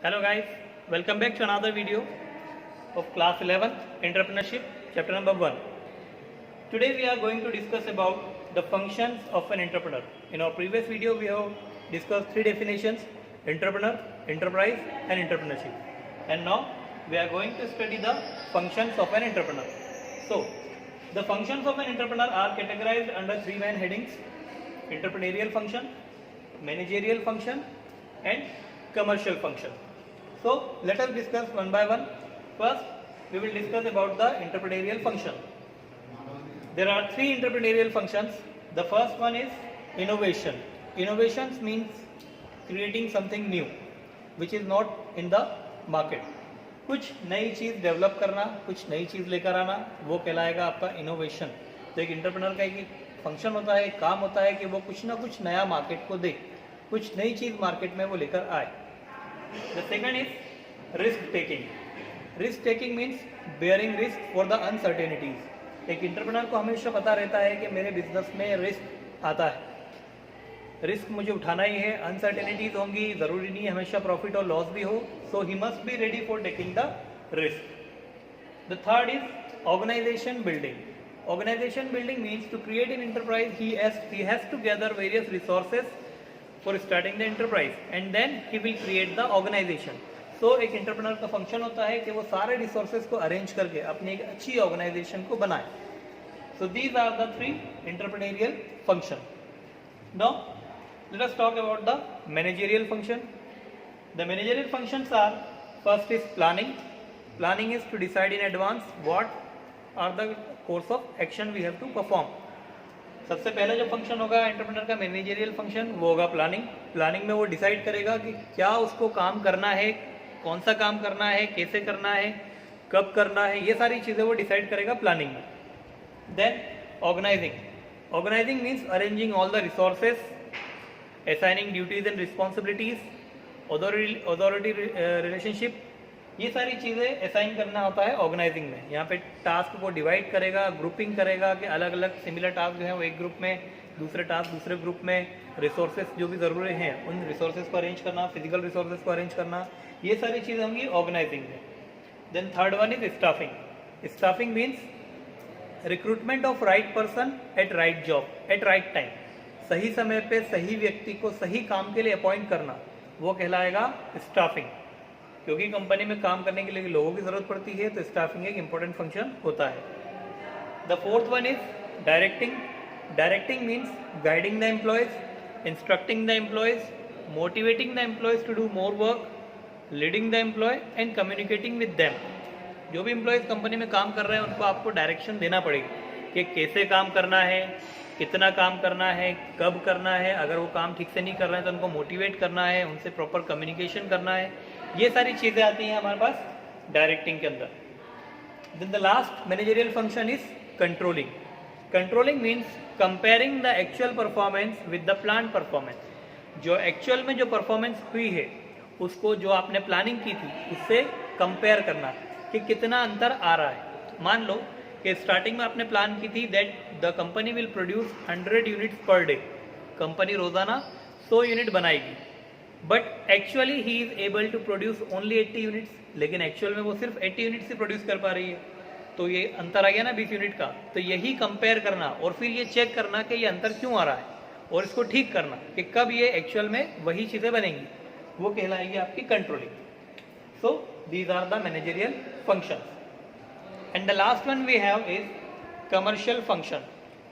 Hello guys, welcome back to another video of class 11 entrepreneurship chapter number 1. Today we are going to discuss about the functions of an entrepreneur. In our previous video we have discussed three definitions: entrepreneur, enterprise and entrepreneurship. And now we are going to study the functions of an entrepreneur. So the functions of an entrepreneur are categorized under three main headings: entrepreneurial function, managerial function and commercial function. So let us discuss one by one. First we will discuss about the entrepreneurial function. There are three entrepreneurial functions. The first one is innovation. Innovations means creating something new which is not in the market. कुछ नई चीज़ develop करना, कुछ नई चीज़ लेकर आना, वो कहलाएगा आपका इनोवेशन. तो एक एंटरप्रेन्योर का एक फंक्शन होता है, एक काम होता है कि वो कुछ ना कुछ नया मार्केट को दे, कुछ नई चीज़ मार्केट में वो लेकर आए. The second is risk taking. Risk taking means bearing risk for the uncertainties. एक एंटरप्रेन्योर को हमेशा पता रहता है कि मेरे बिजनेस में रिस्क आता है, रिस्क मुझे उठाना ही है, अनसर्टेनिटीज होंगी, ज़रूरी नहीं हमेशा प्रॉफिट और लॉस भी हो. So he must be ready for taking the risk. The third is organization building. Organization building means to create an enterprise he has to gather various resources for starting the enterprise and then he will create the organization. So एक entrepreneur का function होता है कि वो सारे resources को arrange करके अपनी एक अच्छी ऑर्गेनाइजेशन को बनाए. So these are the three entrepreneurial function. Now let us talk about the managerial function. The managerial functions are: first is planning. Planning is to decide in advance what are the course of action we have to perform. सबसे पहला जो function होगा entrepreneur का managerial function, वो होगा planning. Planning में वो decide करेगा कि क्या उसको काम करना है, कौन सा काम करना है, कैसे करना है, कब करना है, ये सारी चीज़ें वो डिसाइड करेगा प्लानिंग में. Then organising. Organising means arranging all the resources, assigning duties and responsibilities, authority relationship, ये सारी चीज़ें असाइन करना होता है ऑर्गेनाइजिंग में. यहाँ पे टास्क को डिवाइड करेगा, ग्रुपिंग करेगा कि अलग अलग सिमिलर टास्क जो है वो एक ग्रुप में, दूसरे टास्क दूसरे ग्रुप में, रिसोर्सेज जो भी ज़रूरी हैं उन रिसोर्सेज को अरेंज करना, फिजिकल रिसोर्सेज को अरेंज करना, ये सारी चीज़ें होंगी ऑर्गेनाइजिंग में. Then third one is staffing. Staffing means recruitment of right person at right job at right time. सही समय पे सही व्यक्ति को सही काम के लिए अपॉइंट करना, वो कहलाएगा स्टाफिंग. क्योंकि कंपनी में काम करने के लिए लोगों की ज़रूरत पड़ती है, तो स्टाफिंग एक इंपॉर्टेंट फंक्शन होता है. The fourth one is directing. Directing means guiding the employees, instructing the employees, motivating the employees to do more work, leading the employee and communicating with them. जो भी एम्प्लॉयज़ कंपनी में काम कर रहे हैं उनको आपको डायरेक्शन देना पड़ेगी कि कैसे काम करना है, कितना काम करना है, कब करना है. अगर वो काम ठीक से नहीं कर रहे हैं तो उनको मोटिवेट करना है, उनसे प्रॉपर कम्युनिकेशन करना है. ये सारी चीज़ें आती हैं हमारे पास डायरेक्टिंग के अंदर. Then the last managerial function is controlling. Controlling means comparing the actual performance with the plan performance. जो एक्चुअल में जो परफॉर्मेंस हुई है उसको जो आपने प्लानिंग की थी उससे कंपेयर करना कि कितना अंतर आ रहा है. मान लो कि स्टार्टिंग में आपने प्लान की थी that the company will produce 100 units per day. Company रोज़ाना 100 यूनिट बनाएगी, but actually he is able to produce only 80 units. लेकिन एक्चुअल में वो सिर्फ 80 यूनिट्स ही प्रोड्यूस कर पा रही है. तो ये अंतर आ गया ना 20 यूनिट का. तो यही कंपेयर करना और फिर ये चेक करना कि ये अंतर क्यों आ रहा है और इसको ठीक करना कि कब ये एक्चुअल में वही चीज़ें बनेंगी, वो कहलाएगी आपकी controlling. So these are the managerial function. And the last one we have is commercial function.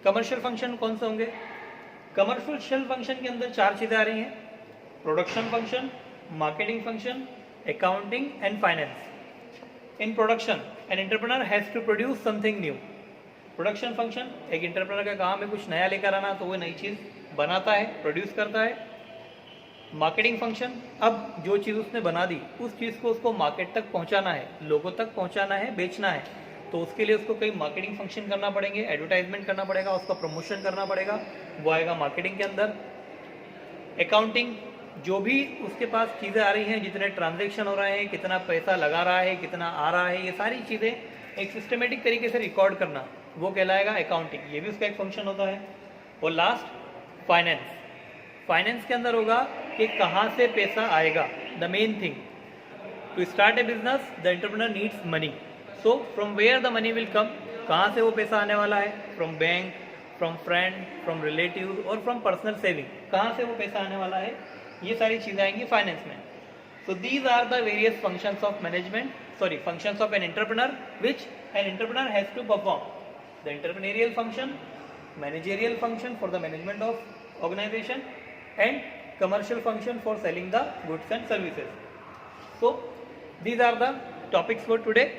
Commercial function कौन से होंगे? कमर्शियल फंक्शन के अंदर चार चीज़ें आ रही हैं: production function, marketing function, accounting and finance. In production an entrepreneur has to produce something new. Production function, एक एंटरप्रेन्योर का काम है कुछ नया लेकर आना, तो वो नई चीज़ बनाता है, प्रोड्यूस करता है. मार्केटिंग फंक्शन, अब जो चीज़ उसने बना दी उस चीज़ को उसको मार्केट तक पहुंचाना है, लोगों तक पहुंचाना है, बेचना है, तो उसके लिए उसको कई मार्केटिंग फंक्शन करना पड़ेंगे, एडवर्टाइजमेंट करना पड़ेगा, उसका प्रमोशन करना पड़ेगा, वो आएगा मार्केटिंग के अंदर. अकाउंटिंग, जो भी उसके पास चीज़ें आ रही हैं, जितने ट्रांजैक्शन हो रहे हैं, कितना पैसा लगा रहा है, कितना आ रहा है, ये सारी चीज़ें एक सिस्टमेटिक तरीके से रिकॉर्ड करना, वो कहलाएगा अकाउंटिंग. ये भी उसका एक फंक्शन होता है. और लास्ट फाइनेंस. फाइनेंस के अंदर होगा कि कहाँ से पैसा आएगा, the main thing. To start a business, the entrepreneur needs money. So from where the money will come? कहाँ से वो पैसा आने वाला है? From bank, from friend, from relative और from personal saving. कहाँ से वो पैसा आने वाला है? ये सारी चीज़ें आएंगी फाइनेंस में. So these are the various functions of functions of an entrepreneur which an entrepreneur has to perform. The entrepreneurial function, managerial function for the management of organization, and commercial function for selling the goods and services. So these are the topics for today.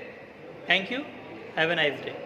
Thank you. Have a nice day.